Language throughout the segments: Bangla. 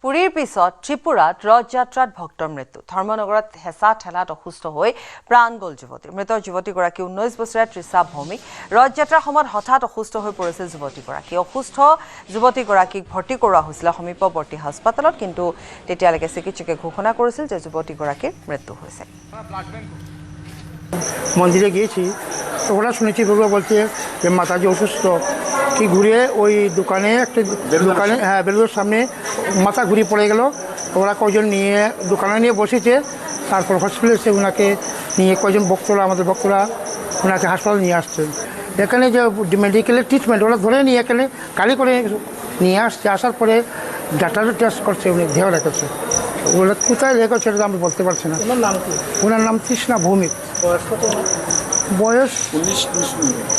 পুৰীৰ পিছত ত্ৰিপুৰাত ৰথযাত্ৰাত ভক্তৰ মৃত্যু ধৰ্মনগৰত হেঁচা ঠেলাত অসুস্থ হৈ প্ৰাণ গ'ল যুৱতী মৃত যুৱতীগৰাকী 19 বছৰীয়া তৃষা ভৌমিক ৰথযাত্ৰাৰ সময়ত হঠাৎ অসুস্থ হৈ পৰিছিল যুৱতীগৰাকী অসুস্থ যুৱতীগৰাকীক ভৰ্তি কৰোৱা হৈছিল সমীপৱৰ্তী হাস্পাতালত কিন্তু তেতিয়ালৈকে চিকিৎসকে ঘোষণা কৰিছিল যে যুৱতীগৰাকীৰ মৃত্যু হৈছে মন্দিরে গিয়েছি তো ওরা শুনেছি বলবো বলছে যে মাতাজি অসুস্থ কি ঘুরে ওই দোকানে একটা দোকানে হ্যাঁ বেলুদের সামনে মাথা ঘুরিয়ে পড়ে গেল ওরা কয়জন নিয়ে দোকানে নিয়ে বসেছে তারপর হসপিটালে এসে ওনাকে নিয়ে কয়জন ভক্তরা আমাদের ভক্তরা ওনাকে হাসপাতালে নিয়ে আসছেন এখানে যে মেডিকেলের ট্রিটমেন্ট ওরা ধরে নিয়ে এখানে গাড়ি করে নিয়ে আসছে আসার পরে ডাক্তারও টেস্ট করছে উনি দেহ রেখেছে ওরা কোথায় রেখেছে সেটা আমি বলতে পারছি না ওনার নাম কি ওনার নাম তৃষ্ণা ভৌমিক বয়স কত বয়স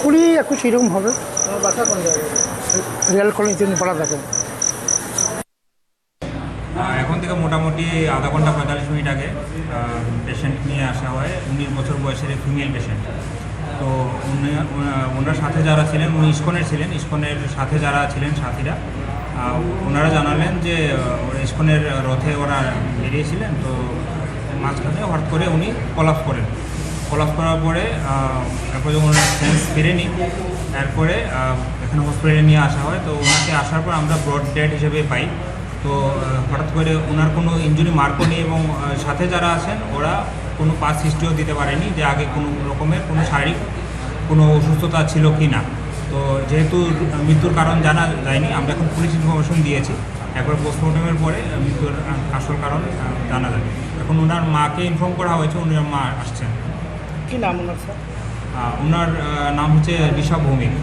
20-21 এরকম হবে আমার বাসা কোন জায়গায় রেল কলোনি তিনি পড়া থাকেন এখন থেকে মোটামুটি আধা ঘন্টা 45 মিনিট আগে পেশেন্ট নিয়ে আসা হয় 19 বছর বয়সের ফিমেল পেশেন্ট তো ওনার সাথে যারা ছিলেন উনি ইস্কনের ছিলেন ইস্কনের সাথে যারা ছিলেন সাথীরা ওনারা জানালেন যে ইস্কনের রথে ওরা বেরিয়েছিলেন তো মাঝখানে হঠাৎ করে উনি কলাপস করেন কলাপস করার পরে এরপর যখন ওনার সেন্স ফিরেনি এরপরে এখানে হসপিটালে নিয়ে আসা হয় তো ওনাকে আসার পর আমরা ব্রড ডেড হিসেবে পাই তো হঠাৎ করে ওনার কোনো ইনজুরি মার্কও নেই এবং সাথে যারা আছেন ওরা কোনো পাস হিস্ট্রিও দিতে পারেনি যে আগে কোনো রকমের কোনো শারীরিক কোনো অসুস্থতা ছিল কি না তো যেহেতু মৃত্যুর কারণ জানা যায়নি আমরা এখন পুলিশ ইনফরমেশন দিয়েছি একবার পোস্টমর্টমের পরে মৃত্যুর আসল কারণ জানা যাবে এখন ওনার মাকে ইনফর্ম করা হয়েছে ওনার মা আসছেন কি নাম ওনার স্যার ওনার নাম হচ্ছে ঋষা ভৌমিক